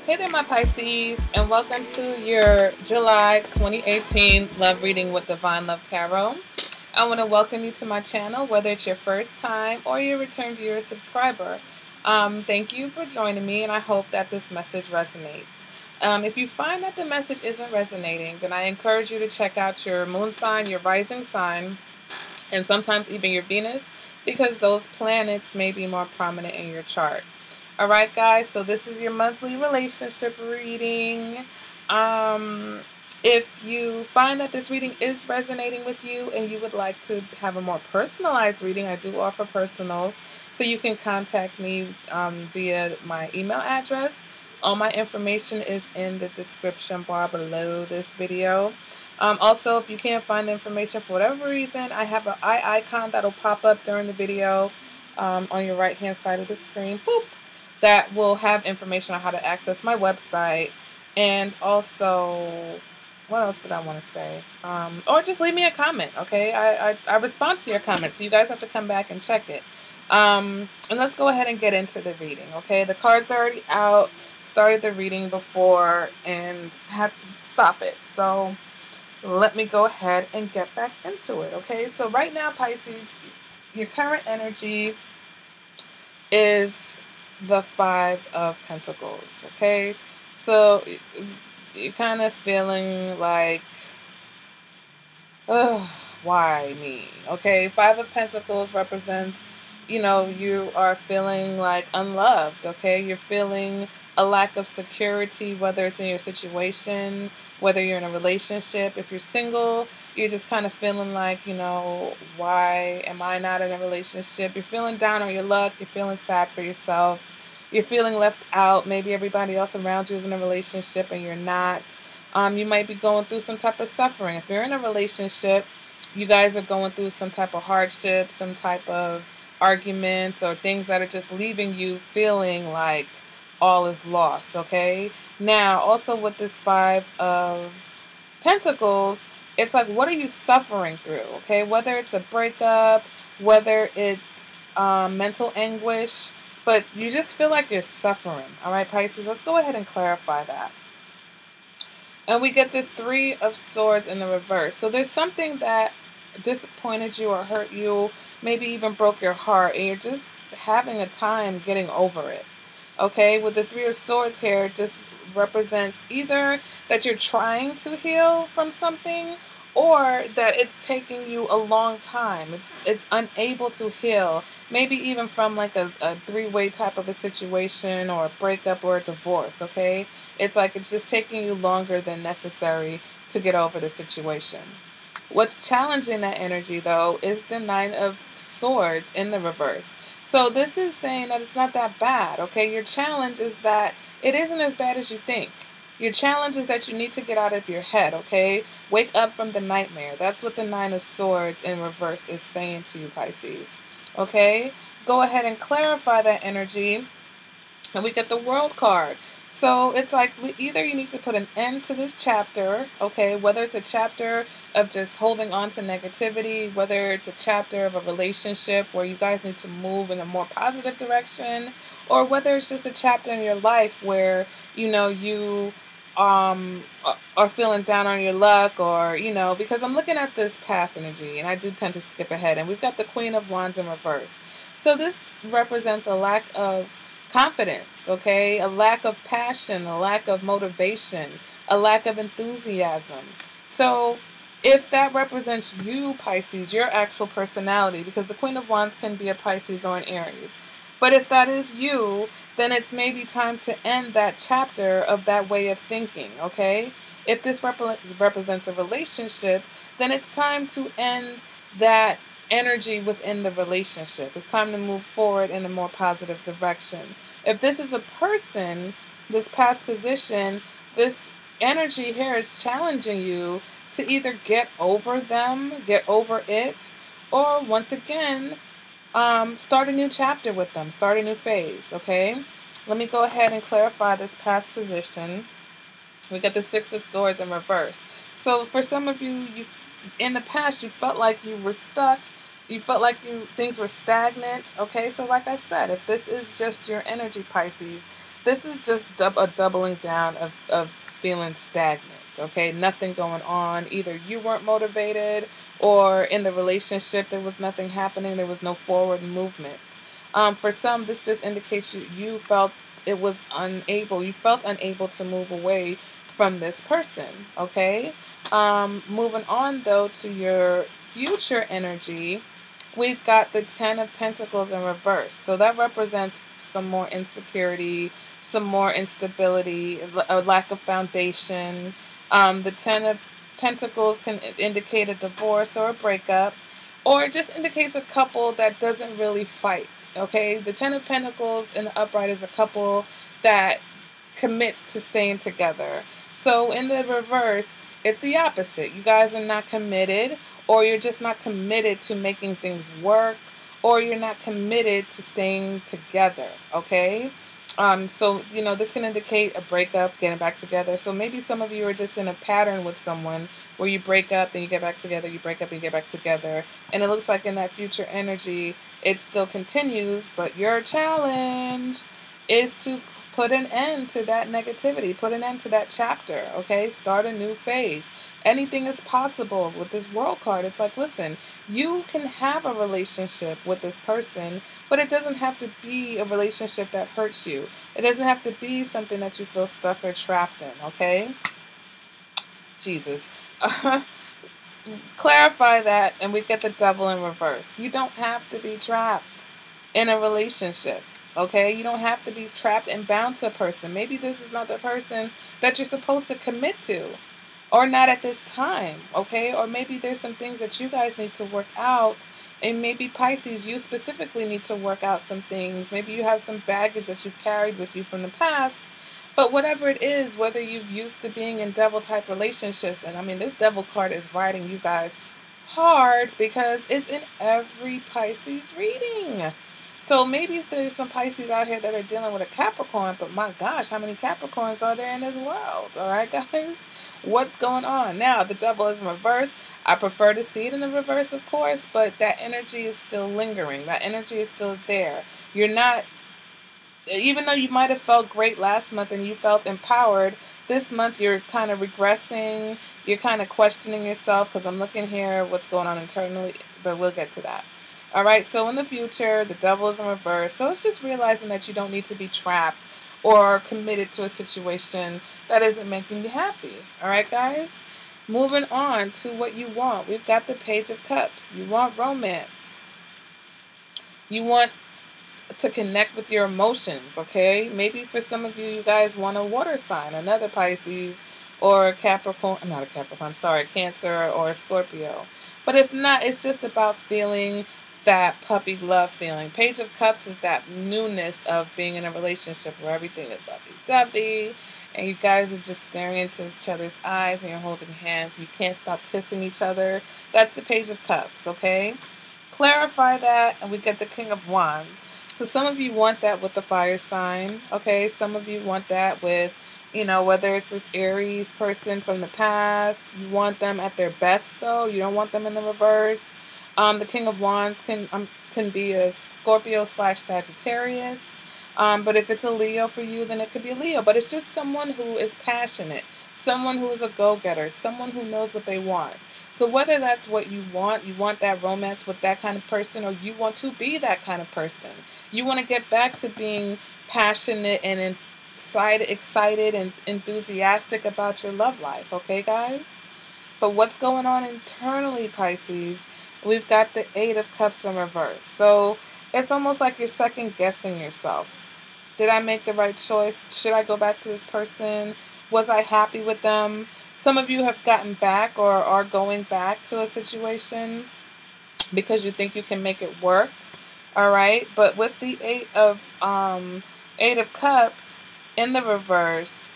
Hey there, my Pisces, and welcome to your July 2018 Love Reading with Divine Love Tarot. I want to welcome you to my channel, whether it's your first time or your return viewer subscriber. Thank you for joining me, and I hope that this message resonates. If you find that the message isn't resonating, then I encourage you to check out your moon sign, your rising sign, and sometimes even your Venus, because those planets may be more prominent in your chart. Alright guys, so this is your monthly relationship reading. If you find that this reading is resonating with you and you would like to have a more personalized reading, I do offer personals. So you can contact me via my email address. All my information is in the description bar below this video. Also, if you can't find the information for whatever reason, I have an eye icon that'll pop up during the video on your right hand side of the screen. Boop! That will have information on how to access my website, and also, what else did I want to say? Or just leave me a comment, okay? I respond to your comments, so you guys have to come back and check it. And let's go ahead and get into the reading, okay? The cards are already out, started the reading before, and had to stop it. So let me go ahead and get back into it, okay? So right now, Pisces, your current energy is the Five of Pentacles, okay? So you're kind of feeling like, ugh, why me? Okay, Five of Pentacles represents, you are feeling like unloved, okay? You're feeling a lack of security, whether it's in your situation, whether you're in a relationship. If you're single, you're just kind of feeling like, why am I not in a relationship? You're feeling down on your luck. You're feeling sad for yourself. You're feeling left out. Maybe everybody else around you is in a relationship and you're not. You might be going through some type of suffering. If you're in a relationship, you guys are going through some type of hardship, some type of arguments or things that are just leaving you feeling like all is lost, okay? Now, also with this Five of Pentacles, it's like, what are you suffering through, okay? Whether it's a breakup, whether it's mental anguish, but you just feel like you're suffering, all right, Pisces? Let's go ahead and clarify that. And we get the Three of Swords in the reverse. So there's something that disappointed you or hurt you, maybe even broke your heart, and you're just having a time getting over it. Okay, with the Three of Swords here, it just represents either that you're trying to heal from something, or that it's taking you a long time. It's unable to heal. Maybe even from like a three-way type of a situation, or a breakup, or a divorce, okay? It's like it's just taking you longer than necessary to get over the situation. What's challenging that energy, though, is the Nine of Swords in the reverse. So this is saying that it's not that bad, okay? Your challenge is that it isn't as bad as you think. Your challenge is that you need to get out of your head, okay? Wake up from the nightmare. That's what the Nine of Swords in reverse is saying to you, Pisces, okay? Go ahead and clarify that energy, and we get the World card. So it's like either you need to put an end to this chapter, okay, whether it's a chapter of just holding on to negativity, whether it's a chapter of a relationship where you guys need to move in a more positive direction, or whether it's just a chapter in your life where, you are feeling down on your luck, or, because I'm looking at this past energy, and I do tend to skip ahead, and we've got the Queen of Wands in reverse. So this represents a lack of confidence, okay? A lack of passion, a lack of motivation, a lack of enthusiasm. So if that represents you, Pisces, your actual personality, because the Queen of Wands can be a Pisces or an Aries, but if that is you, then it's maybe time to end that chapter of that way of thinking, okay? If this represents a relationship, then it's time to end that energy within the relationship. It's time to move forward in a more positive direction. If this is a person, this past position, this energy here is challenging you to either get over them, get over it, or once again, start a new chapter with them, start a new phase, okay? Let me go ahead and clarify this past position. We got the Six of Swords in reverse. So for some of you, in the past, you felt like you were stuck. You felt like things were stagnant. Okay, so like I said, if this is just your energy, Pisces, this is just a doubling down of feeling stagnant. Okay, nothing going on. Either you weren't motivated, or in the relationship there was nothing happening. There was no forward movement. For some, this just indicates you felt it was unable. You felt unable to move away from this person. Okay. Moving on though to your future energy, we've got the Ten of Pentacles in reverse. So that represents some more insecurity, some more instability, a lack of foundation. The Ten of Pentacles can indicate a divorce or a breakup, or it just indicates a couple that doesn't really fight. Okay, the Ten of Pentacles in the upright is a couple that commits to staying together. So in the reverse, it's the opposite. You guys are not committed, or you're just not committed to making things work, or you're not committed to staying together. Okay. So, this can indicate a breakup, getting back together. So maybe some of you are just in a pattern with someone where you break up, then you get back together, you break up, and you get back together. And it looks like in that future energy, it still continues, but your challenge is to put an end to that negativity, put an end to that chapter, okay? Start a new phase. Anything is possible with this World card. It's like, listen, you can have a relationship with this person, but it doesn't have to be a relationship that hurts you. It doesn't have to be something that you feel stuck or trapped in, okay? Jesus. Clarify that, and we get the Devil in reverse. You don't have to be trapped in a relationship. Okay, you don't have to be trapped and bound to a person. Maybe this is not the person that you're supposed to commit to, or not at this time. Okay, or maybe there's some things that you guys need to work out, and maybe Pisces, you specifically need to work out some things. Maybe you have some baggage that you've carried with you from the past. But whatever it is, whether you've used to being in devil type relationships, and I mean, this Devil card is riding you guys hard because it's in every Pisces reading. So maybe there's some Pisces out here that are dealing with a Capricorn, but my gosh, how many Capricorns are there in this world? All right, guys, what's going on? Now, the Devil is in reverse. I prefer to see it in the reverse, of course, but that energy is still lingering. That energy is still there. You're not, even though you might have felt great last month and you felt empowered, this month you're kind of regressing. You're kind of questioning yourself, because I'm looking here what's going on internally, but we'll get to that. All right, so in the future, the Devil is in reverse. So it's just realizing that you don't need to be trapped or committed to a situation that isn't making you happy. All right, guys? Moving on to what you want. We've got the Page of Cups. You want romance. You want to connect with your emotions, okay? Maybe for some of you, you guys want a water sign, another Pisces or Capricorn, not a Capricorn, I'm sorry, Cancer or a Scorpio. But if not, it's just about feeling that puppy love feeling. Page of Cups is that newness of being in a relationship where everything is lovey-dovey and you guys are just staring into each other's eyes and you're holding hands. You can't stop kissing each other. That's the Page of Cups, okay? Clarify that, and we get the King of Wands. So some of you want that with the fire sign, okay? Some of you want that with, whether it's this Aries person from the past. You want them at their best, though. You don't want them in the reverse. The King of Wands can be a Scorpio/Sagittarius. But if it's a Leo for you, then it could be a Leo. But it's just someone who is passionate, someone who is a go-getter, someone who knows what they want. So whether that's what you want that romance with that kind of person, or you want to be that kind of person. You want to get back to being passionate and excited and enthusiastic about your love life. Okay, guys? But what's going on internally, Pisces? We've got the Eight of Cups in reverse. So it's almost like you're second guessing yourself. Did I make the right choice? Should I go back to this person? Was I happy with them? Some of you have gotten back or are going back to a situation because you think you can make it work. All right. But with the Eight of Cups in the reverse,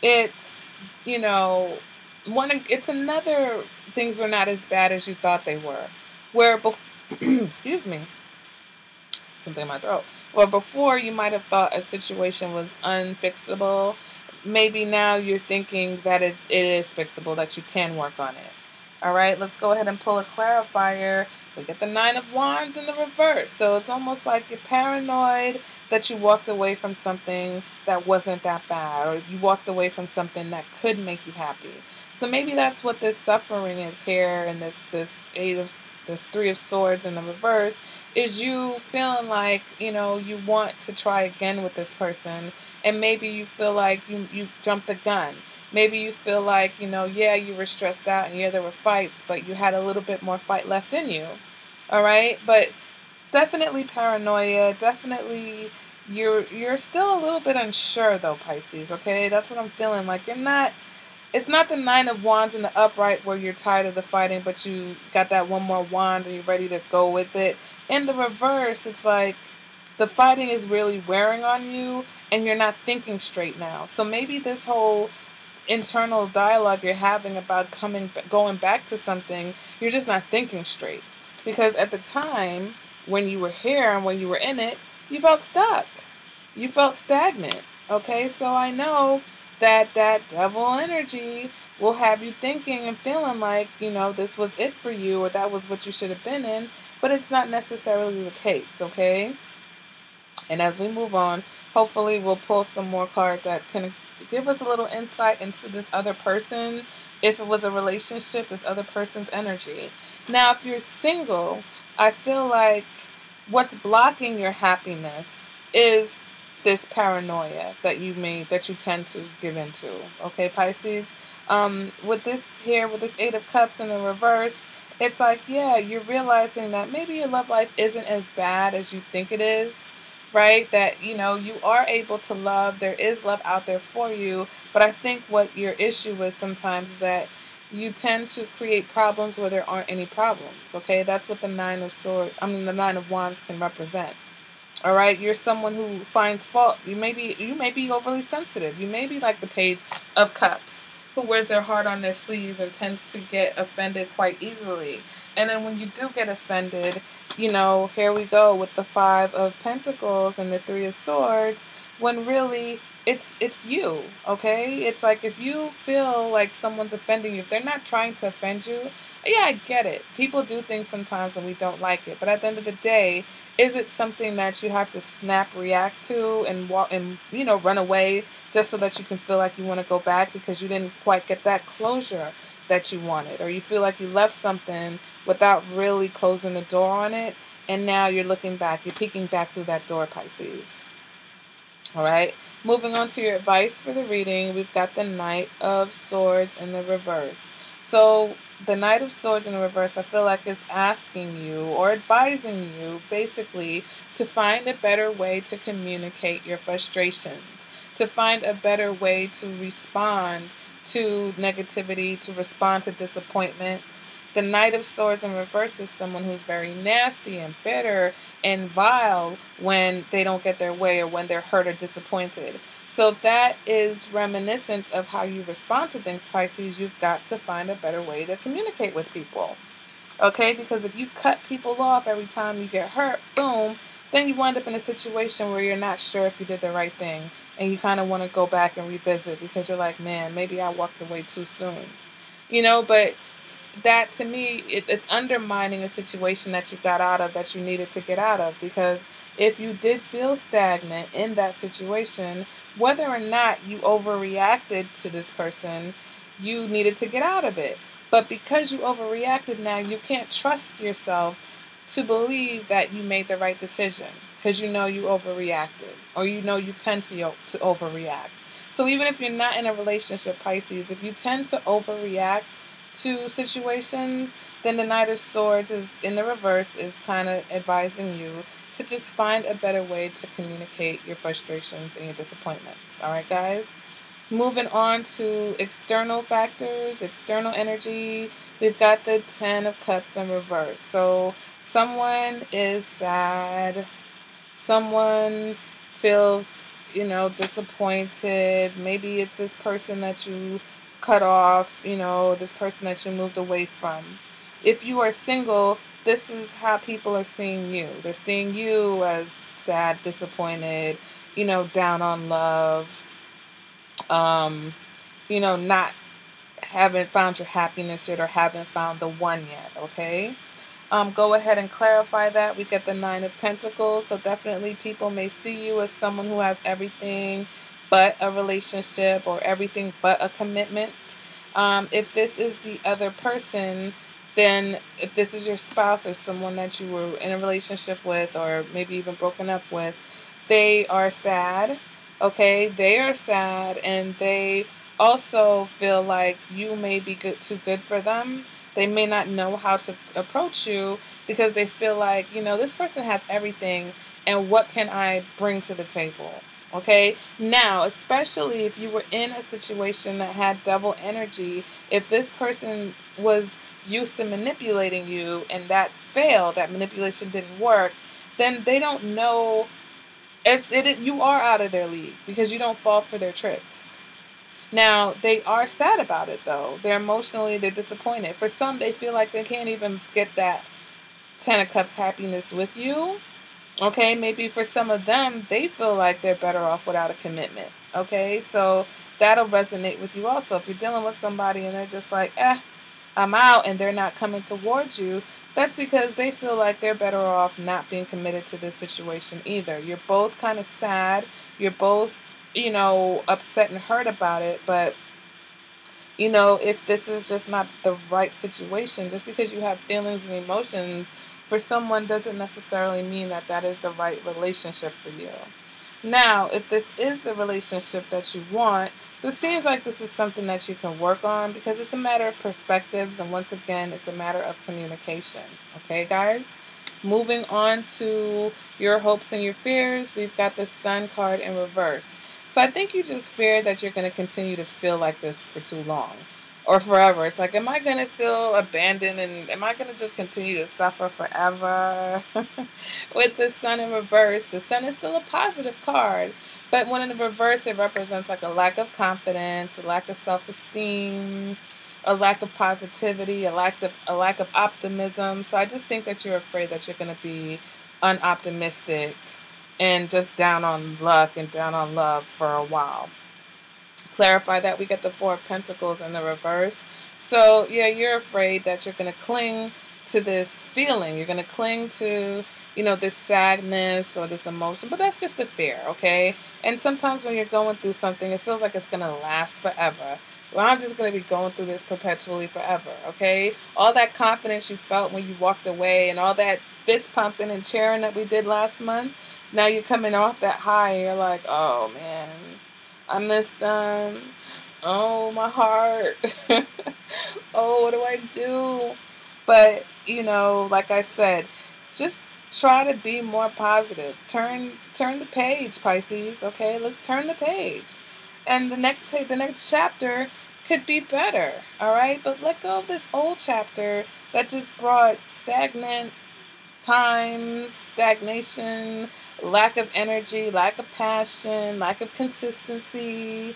it's, it's another, things are not as bad as you thought they were. Where, excuse me, something in my throat. Where before you might have thought a situation was unfixable, maybe now you're thinking that it is fixable, that you can work on it. All right, let's go ahead and pull a clarifier. We get the Nine of Wands in the reverse. So it's almost like you're paranoid, that you walked away from something that wasn't that bad, or you walked away from something that could make you happy. So maybe that's what this suffering is here, and this Three of Swords in the reverse is you feeling like, you want to try again with this person, and maybe you feel like you jumped the gun. Maybe you feel like, yeah, you were stressed out, and yeah, there were fights, but you had a little bit more fight left in you. All right? But definitely paranoia, definitely you're still a little bit unsure though, Pisces, okay? That's what I'm feeling. Like it's not the Nine of Wands in the upright where you're tired of the fighting, but you got that one more wand and you're ready to go with it. In the reverse, it's like the fighting is really wearing on you and you're not thinking straight now. So maybe this whole internal dialogue you're having about going back to something, you're just not thinking straight. Because at the time when you were here and when you were in it, you felt stuck. You felt stagnant. Okay, so I know that devil energy will have you thinking and feeling like, this was it for you, or that was what you should have been in, but it's not necessarily the case, okay? And as we move on, hopefully we'll pull some more cards that can give us a little insight into this other person. If it was a relationship, this other person's energy. Now, if you're single, I feel like what's blocking your happiness is this paranoia that you tend to give into. Okay, Pisces. With this Eight of Cups in the reverse, it's like, yeah, you're realizing that maybe your love life isn't as bad as you think it is, right? That, you are able to love. There is love out there for you. But I think what your issue is sometimes is that you tend to create problems where there aren't any problems. Okay, that's what the the Nine of Wands can represent. All right, you're someone who finds fault. You may be overly sensitive. You may be like the Page of Cups, who wears their heart on their sleeves and tends to get offended quite easily. And then when you do get offended, here we go with the Five of Pentacles and the Three of Swords, when really it's you, okay? It's like if you feel like someone's offending you, if they're not trying to offend you, yeah, I get it. People do things sometimes and we don't like it. But at the end of the day, is it something that you have to snap react to and walk and run away just so that you can feel like you want to go back because you didn't quite get that closure that you wanted, or you feel like you left something without really closing the door on it, and now you're looking back, you're peeking back through that door, Pisces. All right, moving on to your advice for the reading, we've got the Knight of Swords in the reverse. So the Knight of Swords in the reverse, I feel like it's asking you or advising you basically to find a better way to communicate your frustrations, to find a better way to respond to negativity, to respond to disappointment. The Knight of Swords in reverse is someone who's very nasty and bitter and vile when they don't get their way or when they're hurt or disappointed. So if that is reminiscent of how you respond to things, Pisces, you've got to find a better way to communicate with people. Okay? Because if you cut people off every time you get hurt, boom, then you wind up in a situation where you're not sure if you did the right thing. And you kind of want to go back and revisit because you're like, man, maybe I walked away too soon. But that to me, it's undermining a situation that you got out of that you needed to get out of. Because if you did feel stagnant in that situation, whether or not you overreacted to this person, you needed to get out of it. But because you overreacted now, you can't trust yourself to believe that you made the right decision because you overreacted, or you tend to overreact. So even if you're not in a relationship, Pisces, if you tend to overreact to situations, then the Knight of Swords is in the reverse is kind of advising you to just find a better way to communicate your frustrations and your disappointments. All right, guys? Moving on to external factors, external energy, we've got the Ten of Cups in reverse. So someone is sad, someone feels, disappointed. Maybe it's this person that you cut off, this person that you moved away from. If you are single, this is how people are seeing you. They're seeing you as sad, disappointed, down on love, not haven't found your happiness yet or haven't found the one yet, okay? go ahead and clarify that. We get the Nine of Pentacles, so definitely people may see you as someone who has everything but a relationship or everything but a commitment. If this is the other person, then if this is your spouse or someone that you were in a relationship with or maybe even broken up with, they are sad. Okay, they are sad, and they also feel like you may be too good for them. They may not know how to approach you because they feel like, this person has everything, and what can I bring to the table? Okay, now, especially if you were in a situation that had double energy, if this person was used to manipulating you and that failed, that manipulation didn't work, then they don't know. You are out of their league because you don't fall for their tricks. Now, they are sad about it, though. They're disappointed. For some, they feel like they can't even get that Ten of Cups happiness with you. Okay, maybe for some of them, they feel like they're better off without a commitment. Okay, so that'll resonate with you also. If you're dealing with somebody and they're just like, I'm out, and they're not coming towards you, that's because they feel like they're better off not being committed to this situation either. You're both kind of sad. You're both, upset and hurt about it. But, if this is just not the right situation, just because you have feelings and emotions for someone doesn't necessarily mean that that is the right relationship for you. Now, if this is the relationship that you want, this seems like this is something that you can work on because it's a matter of perspectives, and once again, it's a matter of communication. Okay, guys? Moving on to your hopes and your fears, we've got the Sun card in reverse. So I think you just fear that you're going to continue to feel like this for too long or forever. It's like, am I going to feel abandoned, and am I going to just continue to suffer forever? With the Sun in reverse, the Sun is still a positive card, but when in reverse, it represents like a lack of confidence, a lack of self-esteem, a lack of positivity, a lack of optimism. So I just think that you're afraid that you're going to be unoptimistic and just down on luck and down on love for a while. Clarify that. We get the Four of Pentacles in the reverse. So yeah, you're afraid that you're going to cling to this feeling. You're going to cling to, this sadness or this emotion, but that's just a fear, okay? And sometimes when you're going through something, it feels like it's going to last forever. Well, I'm just going to be going through this perpetually forever, okay? All that confidence you felt when you walked away and all that fist pumping and cheering that we did last month, now you're coming off that high and you're like, oh, man, I miss them. Oh, my heart. Oh, what do I do? But, like I said, just try to be more positive. Turn the page, Pisces, okay? Let's turn the page. And the next page, the next chapter could be better, all right? But let go of this old chapter that just brought stagnant times, stagnation, lack of energy, lack of passion, lack of consistency,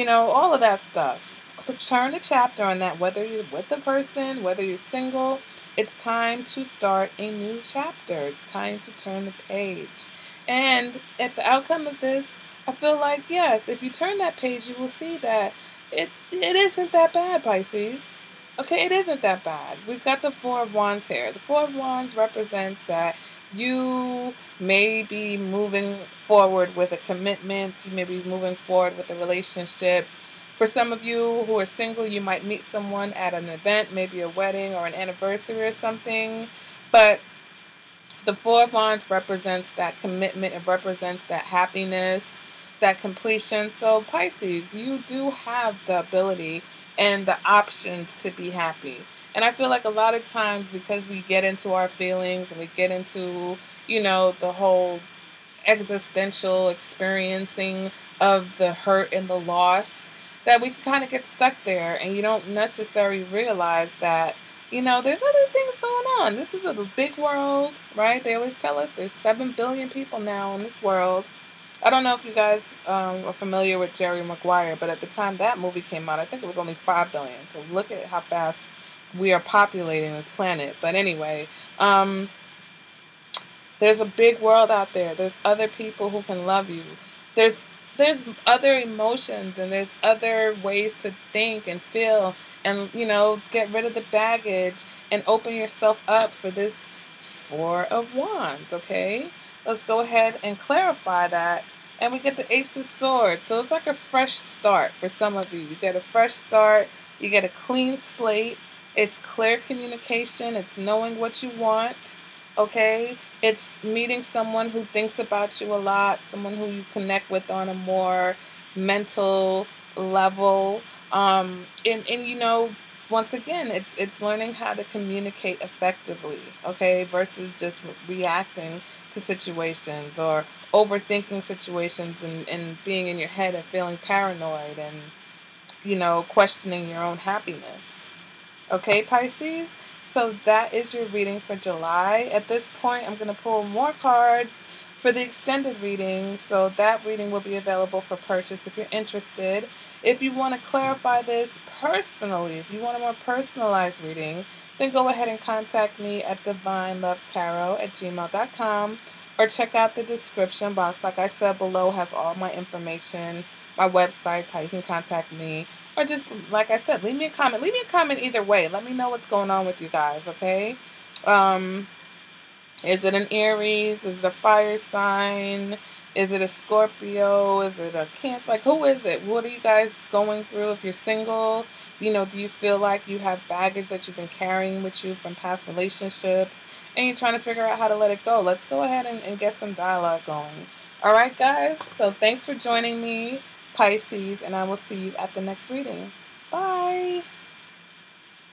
all of that stuff. Turn the chapter on that, whether you're with the person, whether you're single. It's time to start a new chapter. It's time to turn the page. And at the outcome of this, I feel like, yes, if you turn that page, you will see that it isn't that bad, Pisces. Okay, it isn't that bad. We've got the Four of Wands here. The Four of Wands represents that you may be moving forward with a commitment. You may be moving forward with a relationship. For some of you who are single, you might meet someone at an event, maybe a wedding or an anniversary or something. But the Four of Wands represents that commitment. It represents that happiness, that completion. So Pisces, you do have the ability and the options to be happy. And I feel like a lot of times, because we get into our feelings and we get into, the whole existential experiencing of the hurt and the loss, that we can kind of get stuck there, and you don't necessarily realize that, there's other things going on. This is a big world, right? They always tell us there's 7 billion people now in this world. I don't know if you guys are familiar with Jerry Maguire, but at the time that movie came out, I think it was only 5 billion. So look at how fast we are populating this planet. But anyway, there's a big world out there. There's other people who can love you. There's there's other emotions and there's other ways to think and feel, and get rid of the baggage and open yourself up for this Four of Wands. Okay, let's go ahead and clarify that. And we get the Ace of Swords, so it's like a fresh start for some of you. You get a fresh start, you get a clean slate. It's clear communication, it's knowing what you want. Okay, it's meeting someone who thinks about you a lot, someone who you connect with on a more mental level. And once again, it's learning how to communicate effectively, okay, versus just reacting to situations or overthinking situations, and being in your head and feeling paranoid and questioning your own happiness. Okay, Pisces? So that is your reading for July. At this point, I'm going to pull more cards for the extended reading. So that reading will be available for purchase if you're interested. If you want to clarify this personally, if you want a more personalized reading, then go ahead and contact me at divinelovetarot@gmail.com, or check out the description box. Like I said, below has all my information, my websites, how you can contact me. Or just, like I said, leave me a comment. Leave me a comment either way. Let me know what's going on with you guys, okay? Is it an Aries? Is it a fire sign? Is it a Scorpio? Is it a Cancer? Like, who is it? What are you guys going through? If you're single, do you feel like you have baggage that you've been carrying with you from past relationships, and you're trying to figure out how to let it go? Let's go ahead and get some dialogue going. All right, guys? So thanks for joining me, Pisces, and I will see you at the next reading. Bye.